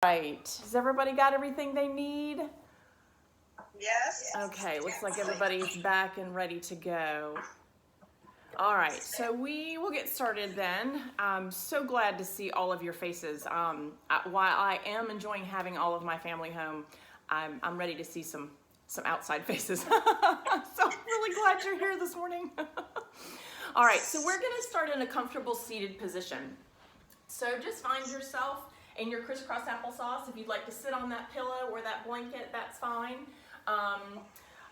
Right. Has everybody got everything they need? Yes. Okay, looks like everybody's back and ready to go. All right, so we will get started then. I'm so glad to see all of your faces. While I am enjoying having all of my family home, I'm ready to see some outside faces. So I'm really glad you're here this morning. All right, so we're going to start in a comfortable seated position. So just find yourself in your crisscross applesauce. If you'd like to sit on that pillow or that blanket, that's fine.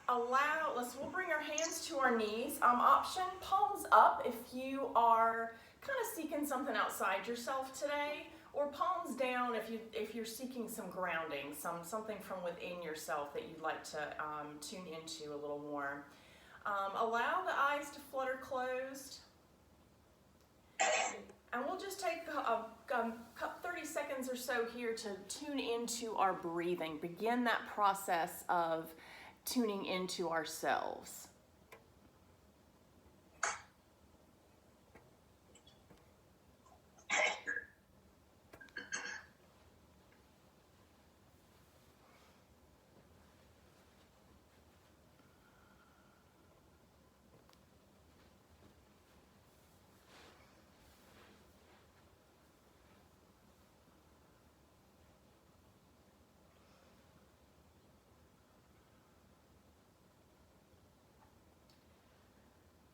We'll bring our hands to our knees. Option, palms up if you are kind of seeking something outside yourself today, or palms down if you're seeking some grounding, something from within yourself that you'd like to tune into a little more. Allow the eyes to flutter closed. And we'll just take 30 seconds or so here to tune into our breathing. Begin that process of tuning into ourselves.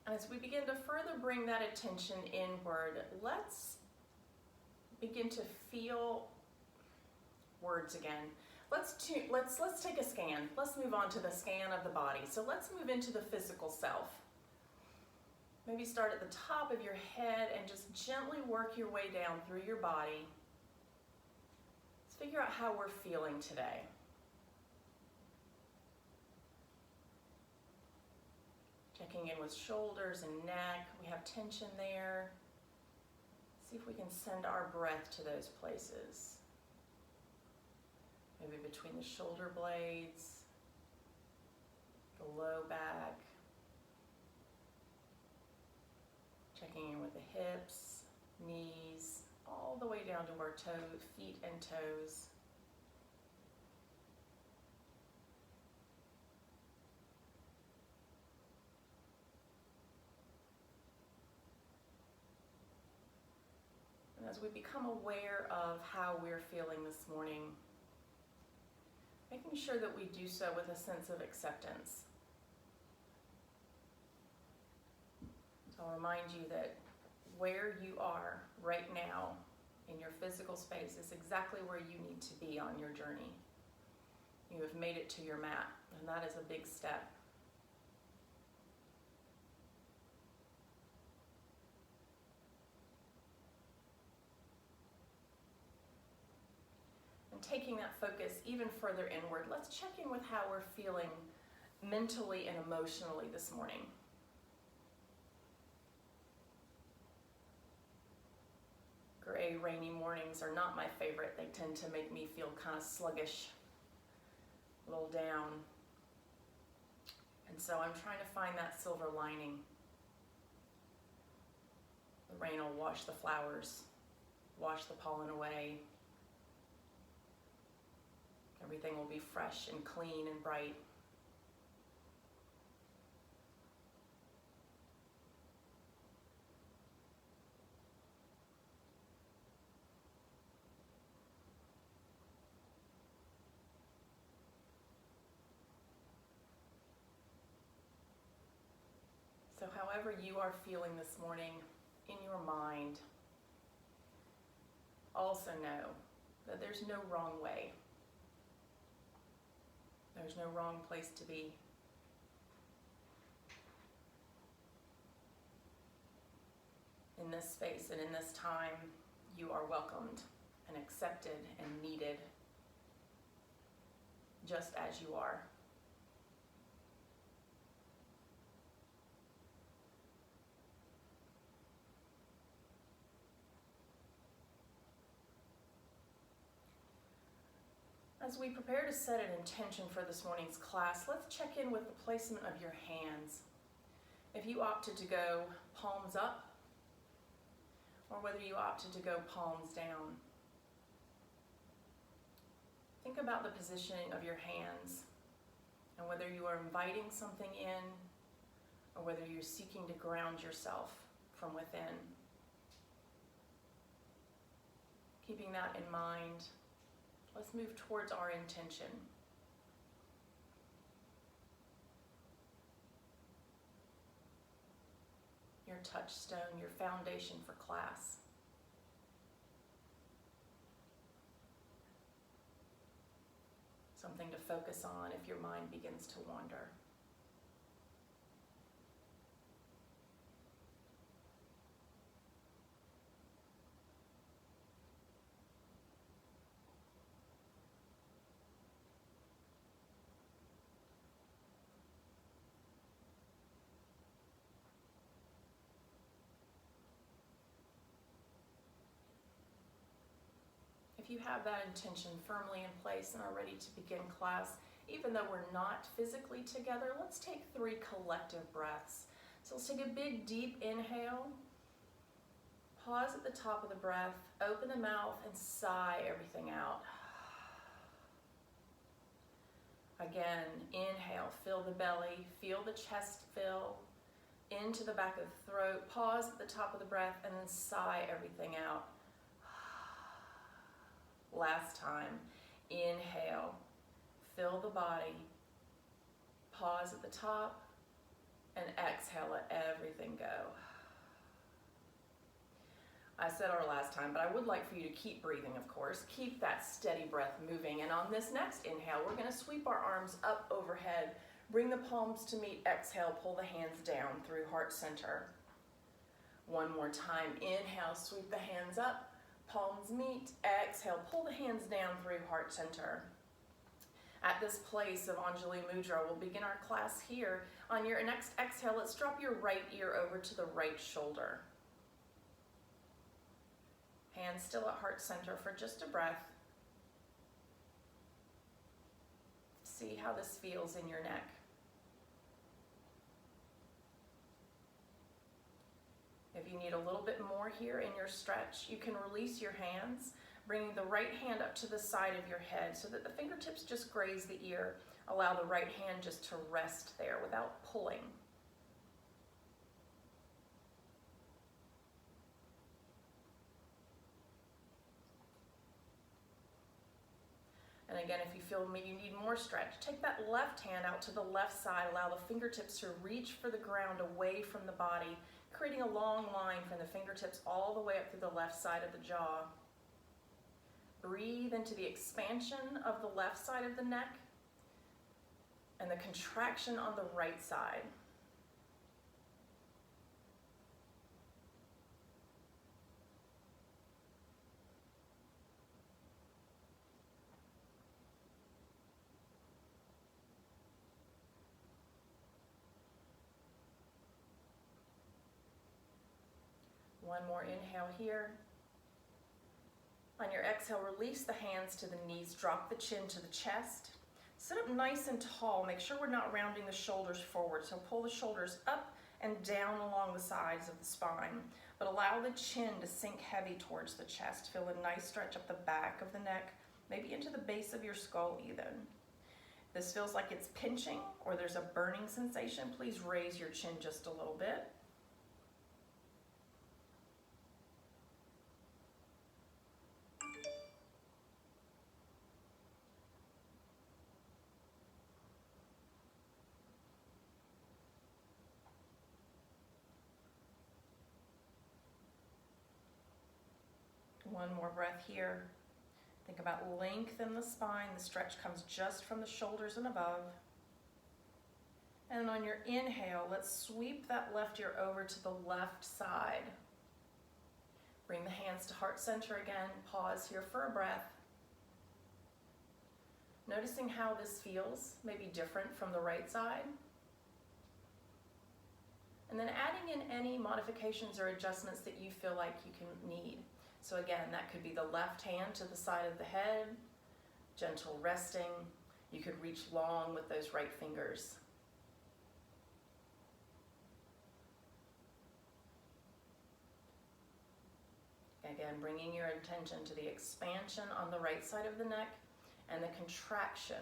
As we begin to further bring that attention inward, let's begin to feel words again. Let's take a scan. Let's move on to the scan of the body. So let's move into the physical self. Maybe start at the top of your head and just gently work your way down through your body. Let's figure out how we're feeling today. Checking in with shoulders and neck. We have tension there. See if we can send our breath to those places. Maybe between the shoulder blades, the low back. Checking in with the hips, knees, all the way down to our toes, feet and toes. And as we become aware of how we're feeling this morning, making sure that we do so with a sense of acceptance. So I'll remind you that where you are right now in your physical space is exactly where you need to be on your journey. You have made it to your mat, and that is a big step. And taking that focus even further inward, let's check in with how we're feeling mentally and emotionally this morning. Gray, rainy mornings are not my favorite. They tend to make me feel kind of sluggish, a little down. And so I'm trying to find that silver lining. The rain will wash the flowers, wash the pollen away. Everything will be fresh and clean and bright. So however you are feeling this morning in your mind, also know that there's no wrong way. There's no wrong place to be. In this space and in this time, you are welcomed and accepted and needed just as you are. As we prepare to set an intention for this morning's class, let's check in with the placement of your hands. If you opted to go palms up, or whether you opted to go palms down. think about the positioning of your hands and whether you are inviting something in or whether you're seeking to ground yourself from within. Keeping that in mind, let's move towards our intention. Your touchstone, your foundation for class. Something to focus on if your mind begins to wander. If you have that intention firmly in place and are ready to begin class, even though we're not physically together, let's take 3 collective breaths. So let's take a big, deep inhale. Pause at the top of the breath, open the mouth, and sigh everything out. Again, inhale, fill the belly, feel the chest fill into the back of the throat. Pause at the top of the breath, and then sigh everything out. Last time, inhale, fill the body, pause at the top, and exhale, let everything go. I said our last time, but I would like for you to keep breathing, of course. Keep that steady breath moving. And on this next inhale, we're going to sweep our arms up overhead, bring the palms to meet, exhale, pull the hands down through heart center. One more time, inhale, sweep the hands up. Palms meet, exhale, pull the hands down through heart center. At this place of Anjali Mudra, we'll begin our class here. On your next exhale, let's drop your right ear over to the right shoulder. Hands still at heart center for just a breath. See how this feels in your neck. If you need a little bit more here in your stretch, you can release your hands, bringing the right hand up to the side of your head so that the fingertips just graze the ear. Allow the right hand just to rest there without pulling. And again, if you feel you need more stretch, take that left hand out to the left side. Allow the fingertips to reach for the ground away from the body, creating a long line from the fingertips all the way up through the left side of the jaw. Breathe into the expansion of the left side of the neck and the contraction on the right side. One more inhale here. On your exhale, release the hands to the knees, drop the chin to the chest. Sit up nice and tall. Make sure we're not rounding the shoulders forward. So pull the shoulders up and down along the sides of the spine, but allow the chin to sink heavy towards the chest. Feel a nice stretch up the back of the neck, maybe into the base of your skull even. If this feels like it's pinching or there's a burning sensation, please raise your chin just a little bit. One more breath here. Think about length in the spine. The stretch comes just from the shoulders and above. And on your inhale, let's sweep that left ear over to the left side. Bring the hands to heart center again. Pause here for a breath. Noticing how this feels, maybe different from the right side. And then adding in any modifications or adjustments that you feel like you can need. So again, that could be the left hand to the side of the head, gentle resting. You could reach long with those right fingers. Again, bringing your attention to the expansion on the right side of the neck and the contraction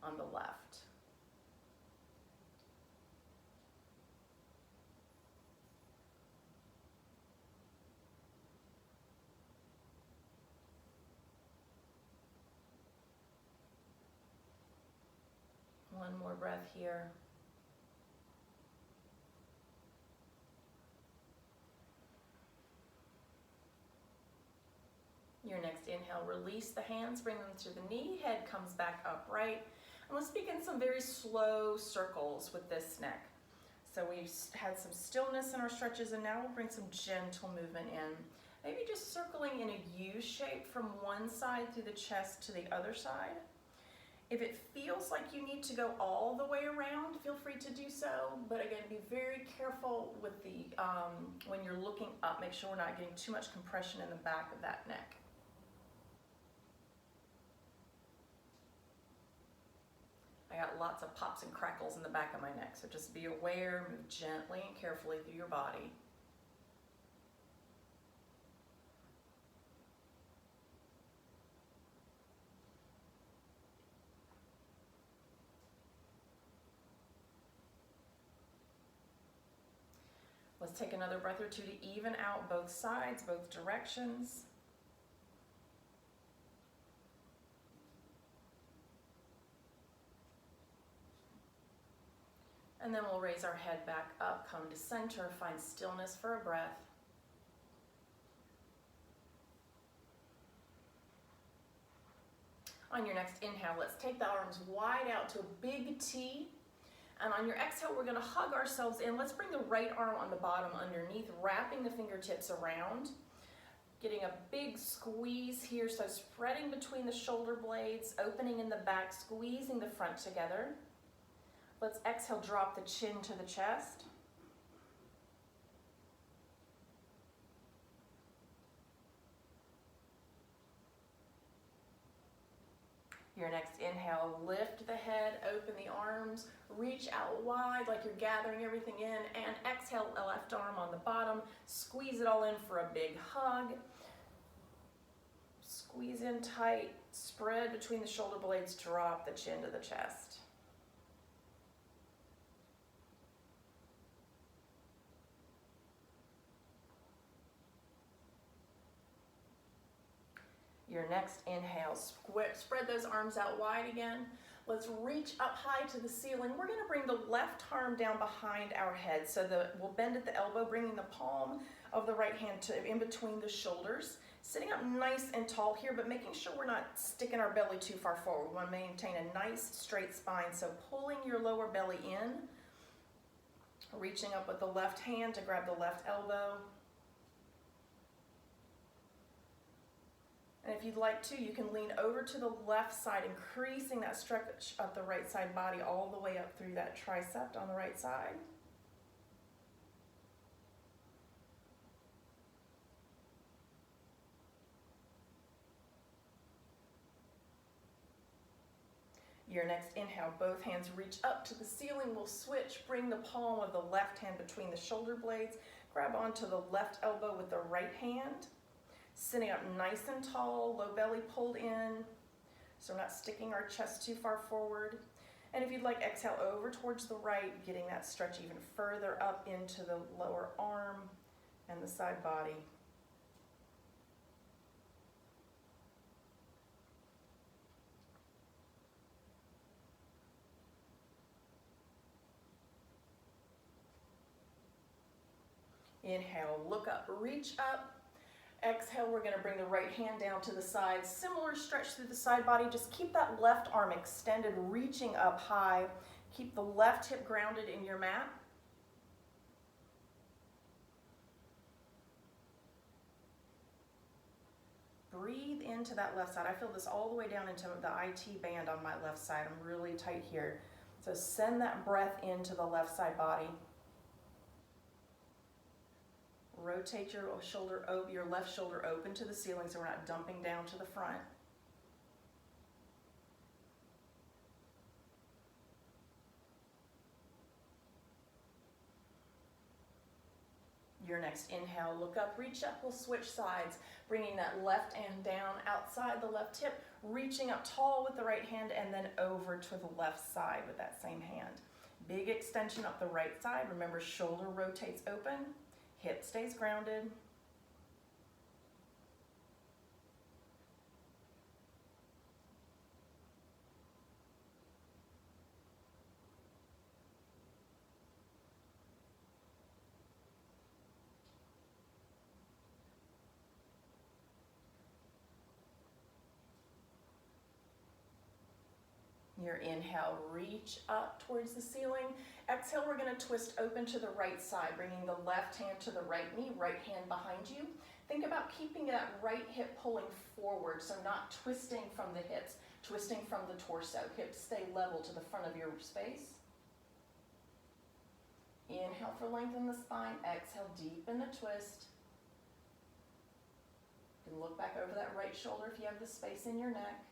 on the left. One more breath here. Your next inhale, release the hands, bring them to the knee, head comes back upright. And let's begin some very slow circles with this neck. So we've had some stillness in our stretches, and now we'll bring some gentle movement in. Maybe just circling in a U shape from one side through the chest to the other side. If it feels like you need to go all the way around, feel free to do so. But again, be very careful with the when you're looking up. Make sure we're not getting too much compression in the back of that neck. I got lots of pops and crackles in the back of my neck, so just be aware, move gently and carefully through your body. Let's take another breath or two to even out both sides, both directions. And then we'll raise our head back up, come to center, find stillness for a breath. On your next inhale, let's take the arms wide out to a big T. And on your exhale, we're gonna hug ourselves in. Let's bring the right arm on the bottom underneath, wrapping the fingertips around. Getting a big squeeze here, so spreading between the shoulder blades, opening in the back, squeezing the front together. Let's exhale, drop the chin to the chest. Your next inhale, lift the head, open the arms, reach out wide like you're gathering everything in, and exhale, left arm on the bottom, squeeze it all in for a big hug. Squeeze in tight, spread between the shoulder blades, drop the chin to the chest. Your next inhale, spread those arms out wide again. Let's reach up high to the ceiling. We're gonna bring the left arm down behind our head. So we'll bend at the elbow, bringing the palm of the right hand to in between the shoulders. Sitting up nice and tall here, but making sure we're not sticking our belly too far forward. We wanna maintain a nice straight spine. So pulling your lower belly in, reaching up with the left hand to grab the left elbow. And if you'd like to, you can lean over to the left side, increasing that stretch of the right side body all the way up through that tricep on the right side. Your next inhale, both hands reach up to the ceiling. We'll switch, bring the palm of the left hand between the shoulder blades, grab onto the left elbow with the right hand. Sitting up nice and tall, low belly pulled in, so we're not sticking our chest too far forward. And if you'd like, exhale over towards the right, getting that stretch even further up into the lower arm and the side body. Inhale, look up, reach up. Exhale, we're gonna bring the right hand down to the side. Similar stretch through the side body. Just keep that left arm extended, reaching up high. Keep the left hip grounded in your mat. Breathe into that left side. I feel this all the way down into the IT band on my left side. I'm really tight here. So send that breath into the left side body. Rotate your left shoulder open to the ceiling so we're not dumping down to the front. Your next inhale, look up, reach up, we'll switch sides, bringing that left hand down outside the left hip, reaching up tall with the right hand and then over to the left side with that same hand. Big extension up the right side. Remember, shoulder rotates open, hip stays grounded. Your inhale, reach up towards the ceiling. Exhale, we're going to twist open to the right side, bringing the left hand to the right knee, right hand behind you. Think about keeping that right hip pulling forward, so not twisting from the hips, twisting from the torso. Hips stay level to the front of your space. Inhale for lengthen the spine. Exhale, deepen the twist. You can look back over that right shoulder if you have the space in your neck.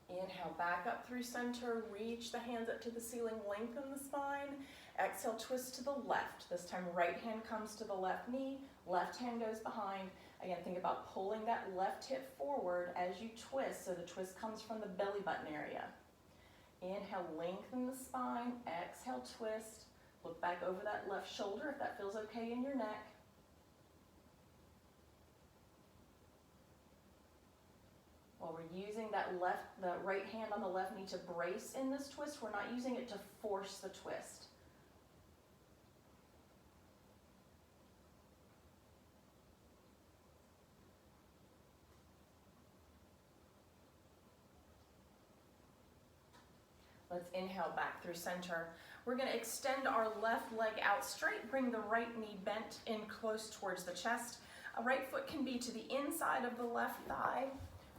Inhale, back up through center, reach the hands up to the ceiling, lengthen the spine. Exhale, twist to the left. This time, right hand comes to the left knee, left hand goes behind. Again, think about pulling that left hip forward as you twist, so the twist comes from the belly button area. Inhale, lengthen the spine. Exhale, twist. Look back over that left shoulder if that feels okay in your neck. While we're using the right hand on the left knee to brace in this twist, we're not using it to force the twist. Let's inhale back through center. We're going to extend our left leg out straight, bring the right knee bent in close towards the chest. A right foot can be to the inside of the left thigh,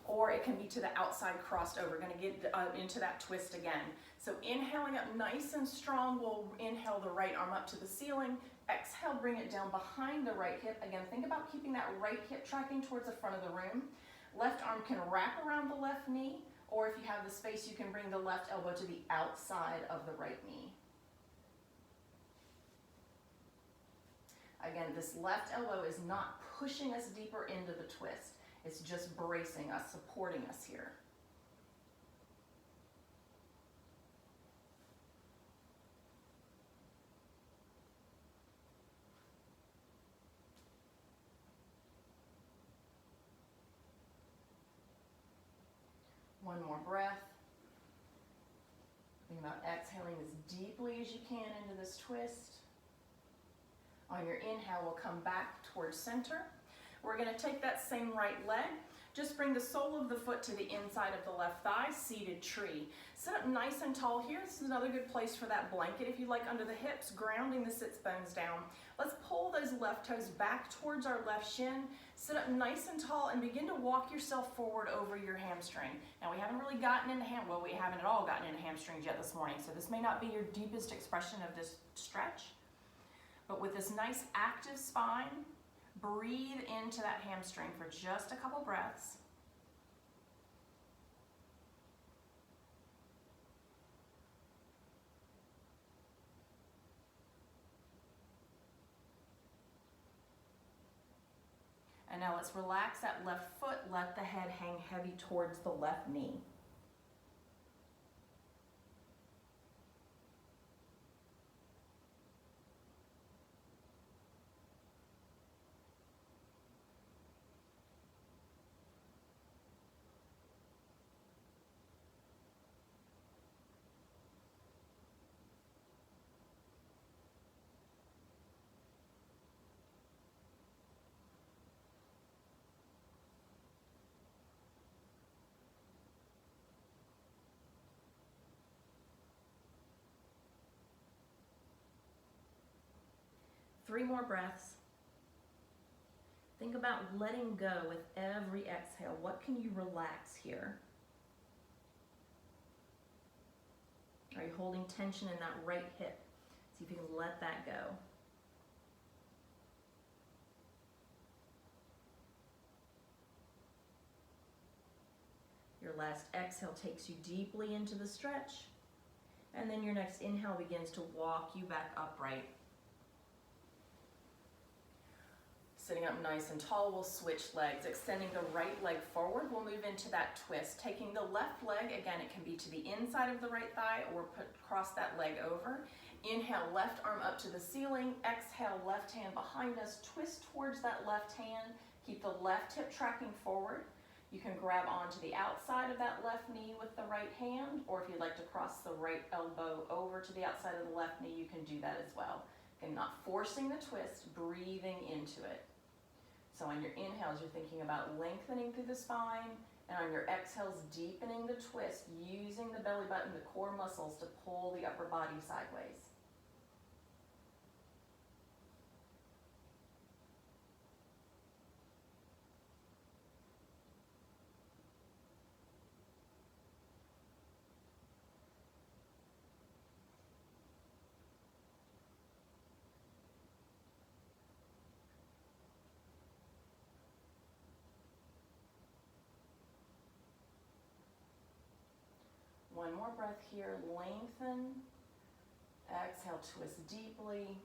or it can be to the outside crossed over. We're going to get into that twist again. So inhaling up nice and strong, we'll inhale the right arm up to the ceiling. Exhale, bring it down behind the right hip. Again, think about keeping that right hip tracking towards the front of the room. Left arm can wrap around the left knee, or if you have the space, you can bring the left elbow to the outside of the right knee. Again, this left elbow is not pushing us deeper into the twist. It's just bracing us, supporting us here. One more breath. Think about exhaling as deeply as you can into this twist. On your inhale, we'll come back towards center. We're going to take that same right leg. Just bring the sole of the foot to the inside of the left thigh, seated tree. Sit up nice and tall here. This is another good place for that blanket if you like, under the hips, grounding the sits bones down. Let's pull those left toes back towards our left shin. Sit up nice and tall and begin to walk yourself forward over your hamstring. Now, we haven't really gotten into well, we haven't at all gotten into hamstrings yet this morning, so this may not be your deepest expression of this stretch. But with this nice active spine, breathe into that hamstring for just a couple breaths. And now let's relax that left foot, let the head hang heavy towards the left knee. Three more breaths. Think about letting go with every exhale. What can you relax here? Are you holding tension in that right hip? See if you can let that go. Your last exhale takes you deeply into the stretch, and then your next inhale begins to walk you back upright. Sitting up nice and tall, we'll switch legs. Extending the right leg forward, we'll move into that twist. Taking the left leg, again, it can be to the inside of the right thigh or cross that leg over. Inhale, left arm up to the ceiling. Exhale, left hand behind us. Twist towards that left hand. Keep the left hip tracking forward. You can grab onto the outside of that left knee with the right hand, or if you'd like to cross the right elbow over to the outside of the left knee, you can do that as well. Again, not forcing the twist, breathing into it. So on your inhales, you're thinking about lengthening through the spine, and on your exhales, deepening the twist, using the belly button, the core muscles to pull the upper body sideways. One more breath here, lengthen. Exhale, twist deeply.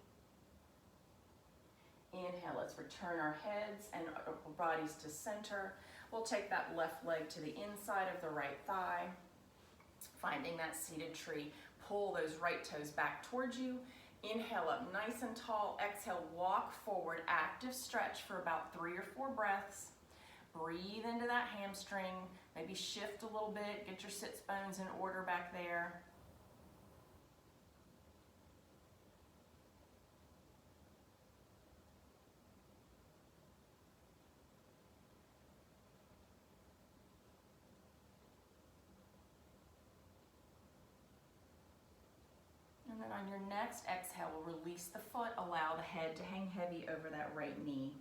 Inhale, let's return our heads and our bodies to center. We'll take that left leg to the inside of the right thigh, finding that seated tree. Pull those right toes back towards you. Inhale up nice and tall. Exhale, walk forward, active stretch for about 3 or 4 breaths. Breathe into that hamstring. Maybe shift a little bit, get your sits bones in order back there. And then on your next exhale, we'll release the foot, allow the head to hang heavy over that right knee.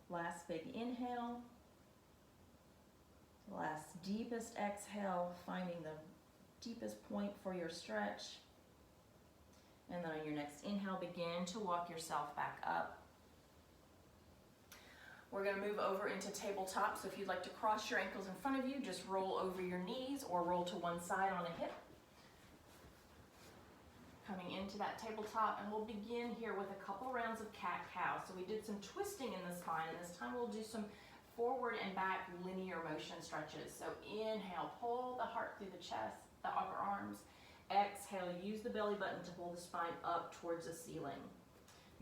Last big inhale. Last deepest exhale, finding the deepest point for your stretch. And then on your next inhale, begin to walk yourself back up. We're going to move over into tabletop. So if you'd like to cross your ankles in front of you, just roll over your knees or roll to one side on a hip. Coming into that tabletop, and we'll begin here with a couple rounds of cat-cow. So we did some twisting in the spine, and this time we'll do some forward and back linear motion stretches. So inhale, pull the heart through the chest, the upper arms. Exhale, use the belly button to pull the spine up towards the ceiling.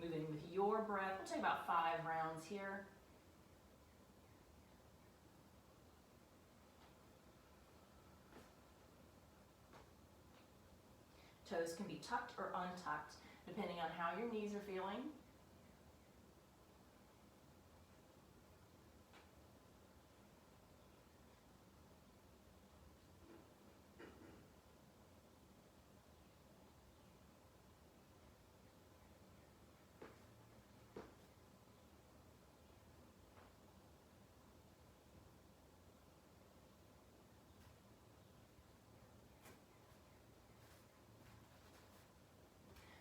Moving with your breath. We'll take about 5 rounds here. Toes can be tucked or untucked, depending on how your knees are feeling.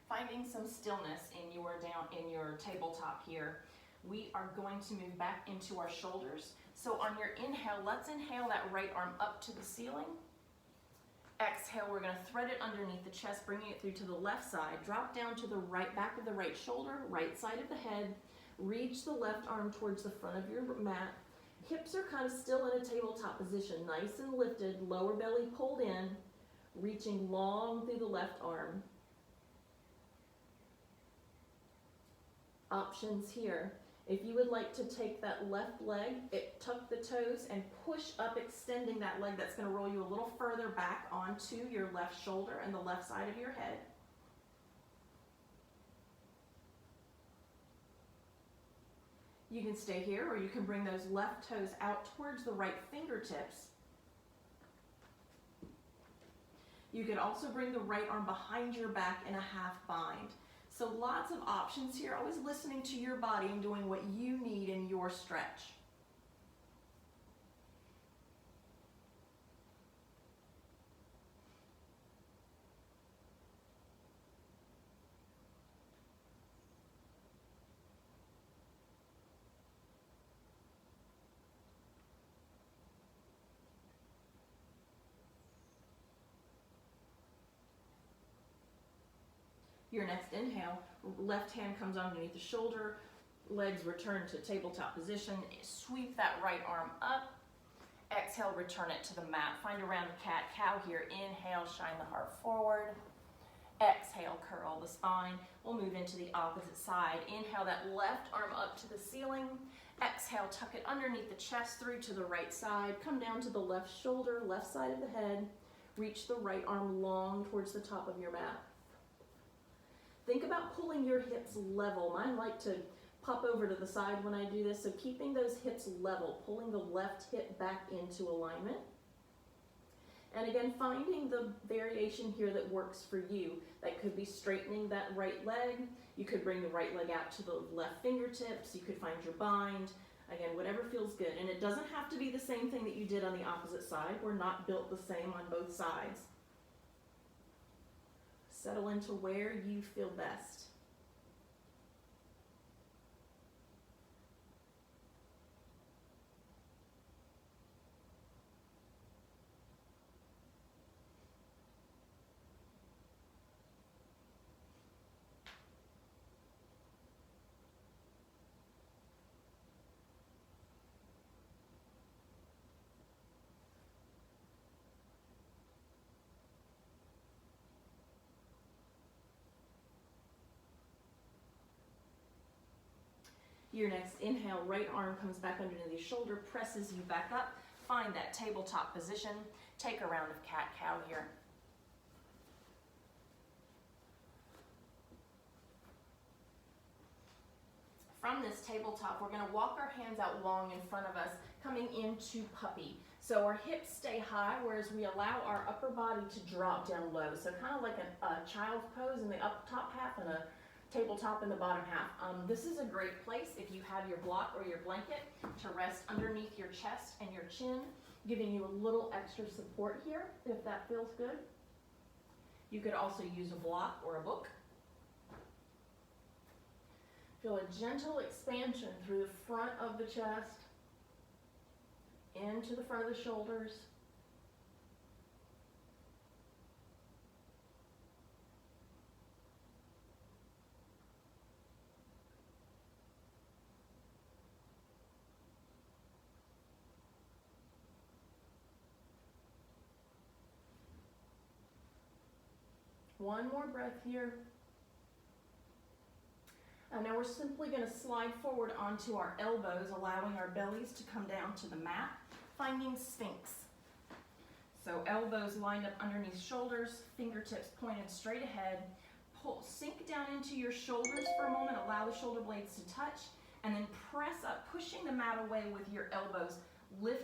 Finding some stillness in your tabletop here. We are going to move back into our shoulders. So on your inhale, let's inhale that right arm up to the ceiling. Exhale, we're going to thread it underneath the chest, bringing it through to the left side. Drop down to the right back of the right shoulder, right side of the head. Reach the left arm towards the front of your mat. Hips are kind of still in a tabletop position, nice and lifted, lower belly pulled in, reaching long through the left arm. Options here. If you would like to take that left leg, tuck the toes and push up, extending that leg. That's going to roll you a little further back onto your left shoulder and the left side of your head. You can stay here, or you can bring those left toes out towards the right fingertips. You could also bring the right arm behind your back in a half bind. So lots of options here, always listening to your body and doing what you need in your stretch. Your next inhale, left hand comes underneath the shoulder, legs return to tabletop position, sweep that right arm up. Exhale, return it to the mat. Find a round cat-cow here. Inhale, shine the heart forward. Exhale, curl the spine. We'll move into the opposite side. Inhale that left arm up to the ceiling. Exhale, tuck it underneath the chest through to the right side. Come down to the left shoulder, left side of the head. Reach the right arm long towards the top of your mat. Think about pulling your hips level. Mine like to pop over to the side when I do this, so keeping those hips level, pulling the left hip back into alignment. And again, finding the variation here that works for you. That could be straightening that right leg. You could bring the right leg out to the left fingertips. You could find your bind. Again, whatever feels good. And it doesn't have to be the same thing that you did on the opposite side. We're not built the same on both sides. Settle into where you feel best. Your next inhale, right arm comes back underneath the shoulder, presses you back up. Find that tabletop position. Take a round of cat-cow here. From this tabletop, we're going to walk our hands out long in front of us, coming into puppy. So our hips stay high, whereas we allow our upper body to drop down low. So kind of like a child's pose in the up top half and a tabletop in the bottom half. This is a great place if you have your block or your blanket to rest underneath your chest and your chin, giving you a little extra support here if that feels good. You could also use a block or a book. Feel a gentle expansion through the front of the chest, into the front of the shoulders. One more breath here. And now we're simply going to slide forward onto our elbows, allowing our bellies to come down to the mat, finding Sphinx. So elbows lined up underneath shoulders, fingertips pointed straight ahead. Sink down into your shoulders for a moment, allow the shoulder blades to touch, and then press up, pushing the mat away with your elbows. Lift